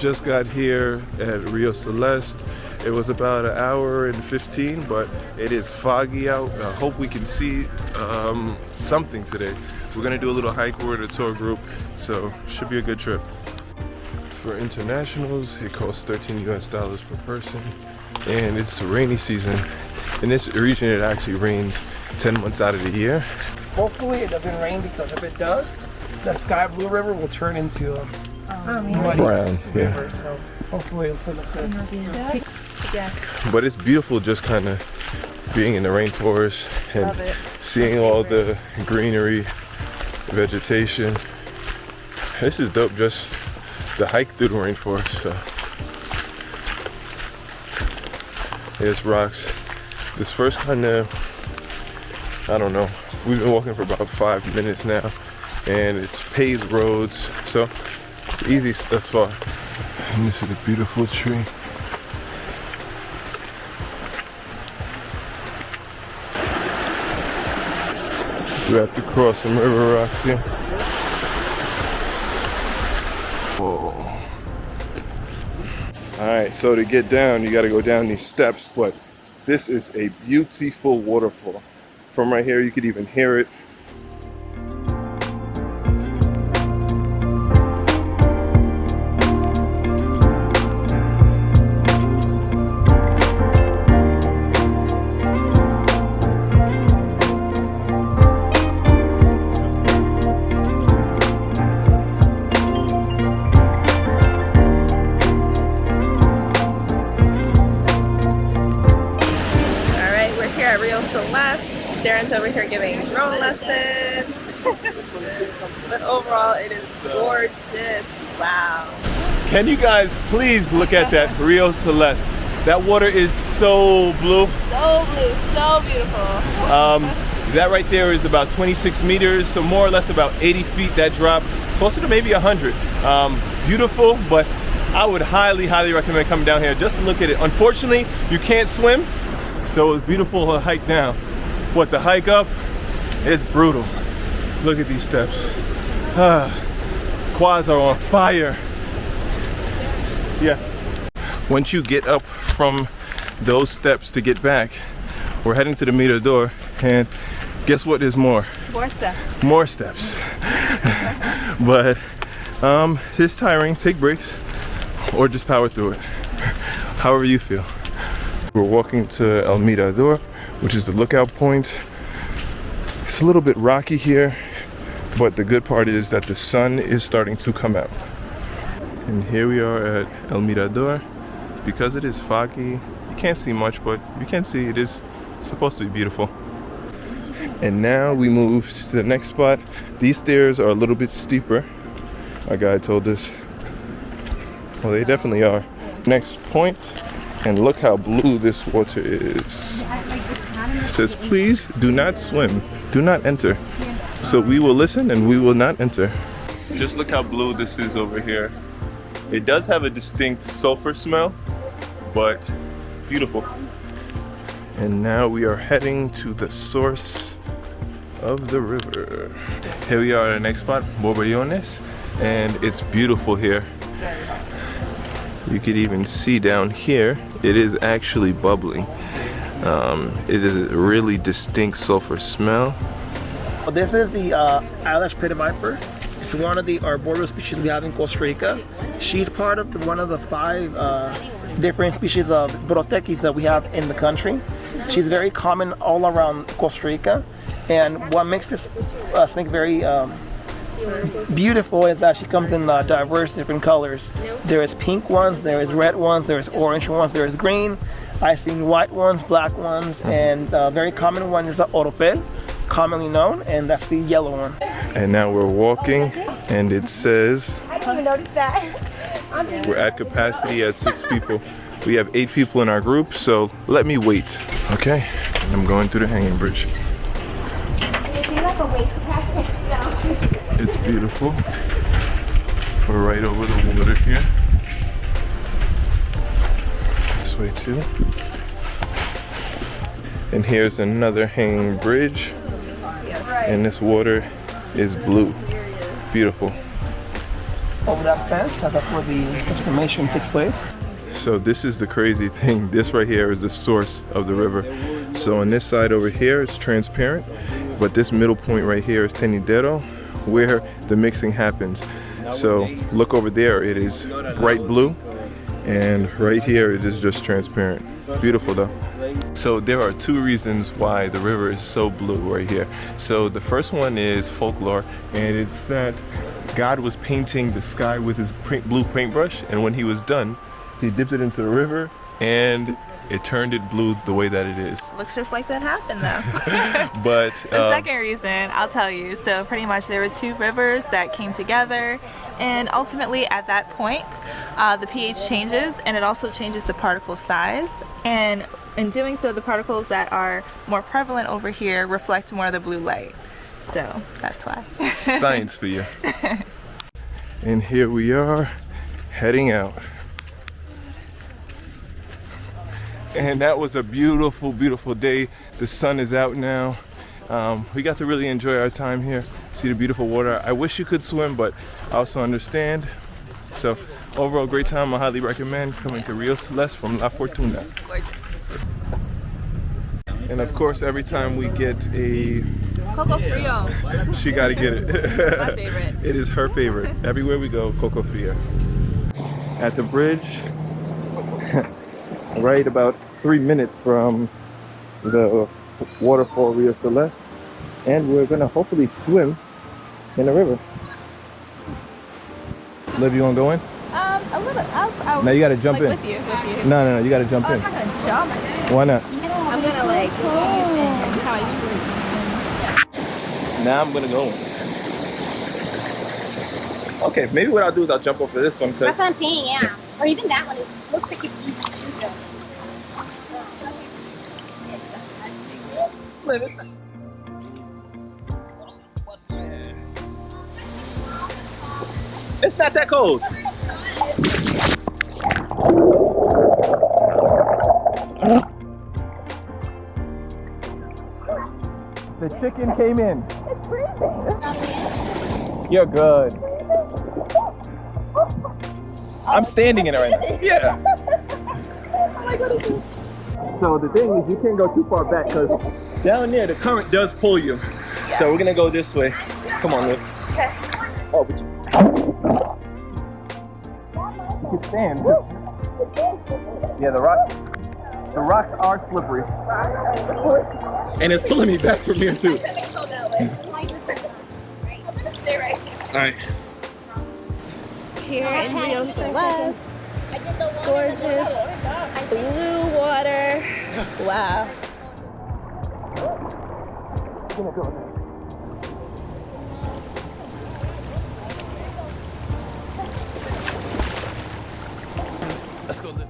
just got here at Rio Celeste. It was about an hour and 15, but it is foggy out. I hope we can see something today. We're gonna do a little hike. We're in a tour group, so should be a good trip. For internationals, it costs $13 US per person, and it's rainy season. In this region, it actually rains 10 months out of the year. Hopefully it doesn't rain, because if it does, the Sky Blue River will turn into a muddy brown river, so hopefully it'll still look good. But it's beautiful just kind of being in the rainforest and seeing all the greenery, vegetation. This is dope, just the hike through the rainforest. So there's rocks. This first kind of, I don't know, we've been walking for about 5 minutes now, and it's paved roads, so it's easy thus far. And this is a beautiful tree. We have to cross some river rocks here. Whoa. Alright, so to get down, you gotta go down these steps, but this is a beautiful waterfall. From right here, you could even hear it. Rio Celeste. Darren's over here giving drone lessons. But overall, it is gorgeous. Wow. Can you guys please look at that Rio Celeste? That water is so blue. So blue, so beautiful. That right there is about 26 meters, so more or less about 80 feet that drop, closer to maybe 100. Beautiful, but I would highly recommend coming down here just to look at it. Unfortunately, you can't swim. So it's beautiful to hike down. But the hike up is brutal. Look at these steps. Quads are on fire. Yeah. Once you get up from those steps to get back, we're heading to the Mirador, and guess what? There's more. More steps. More steps. But it's tiring. Take breaks or just power through it. However you feel. We're walking to El Mirador, which is the lookout point. It's a little bit rocky here, but the good part is that the sun is starting to come out. And here we are at El Mirador. Because it is foggy, you can't see much, but you can see it is supposed to be beautiful. And now we move to the next spot. These stairs are a little bit steeper. Our guide told us. Well, they definitely are. Next point. And look how blue this water is. It says, please do not swim, do not enter. So we will listen and we will not enter. Just look how blue this is over here. It does have a distinct sulfur smell, but beautiful. And now we are heading to the source of the river. Here we are at the next spot, Borbollones, and it's beautiful here. You could even see down here, it is actually bubbling. It is a really distinct sulfur smell. This is the Eyelash Pit Viper. It's one of the arboreal species we have in Costa Rica. She's part of one of the 5 different species of brotequis that we have in the country. She's very common all around Costa Rica. And what makes this snake very beautiful is that she comes in diverse different colors. There is pink ones, there is red ones, there is orange ones, there is green. I've seen white ones, black ones, and a very common one is the oropel, commonly known, and that's the yellow one. And now we're walking, and it says I didn't even notice that. we're at capacity at 6 people. We have 8 people in our group, so let me wait. Okay, I'm going through the hanging bridge. It's beautiful. We're right over the water here. This way too. And here's another hanging bridge. And this water is blue. Beautiful. over that fence. That's where the transformation takes place. So this is the crazy thing. This right here is the source of the river. So on this side over here, it's transparent, but this middle point right here is Tenidero, where the mixing happens. So look over there, it is bright blue, and right here it is just transparent. Beautiful though. So there are two reasons why the river is so blue right here. So the first one is folklore, and it's that God was painting the sky with his blue paintbrush, and when he was done, he dipped it into the river and it turned it blue the way that it is. Looks just like that happened though. But the second reason, I'll tell you. So pretty much there were two rivers that came together, and ultimately at that point the pH changes, and it also changes the particle size, and in doing so the particles that are more prevalent over here reflect more of the blue light. So that's why. Science for you. And here we are heading out. And that was a beautiful, beautiful day. The sun is out now. We got to really enjoy our time here, see the beautiful water. I wish you could swim, but I also understand. So overall, great time. I highly recommend coming to Rio Celeste from La Fortuna. Gorgeous. And of course, every time we get a Coco Frio. she got to get it. My favorite. It is her favorite. Everywhere we go, Coco Fria. At the bridge, right about 3 minutes from the waterfall Rio Celeste, and we're gonna hopefully swim in the river. Liv, you wanna go in? A little. I'll No, you gotta jump in. With you. No, you gotta jump in. I'm not gonna jump. Why not? I'm gonna like squeeze in how I usually. Now I'm gonna go in. Okay, maybe what I'll do is I'll jump over this one. That's what I'm saying, yeah. Or even that one looks like it's easy to do. It's not that cold. The chicken came in. It's freezing. You're good. I'm standing in it right now. Yeah. Oh my goodness. So the thing is, you can't go too far back because down there the current does pull you. So we're gonna go this way. Come on, Liv. Okay. Oh, but you can stand. Yeah, the rocks are slippery. And it's pulling me back from here too. Stay right. All right. Here in Rio Celeste, gorgeous blue water. Wow. Let's go, Liv.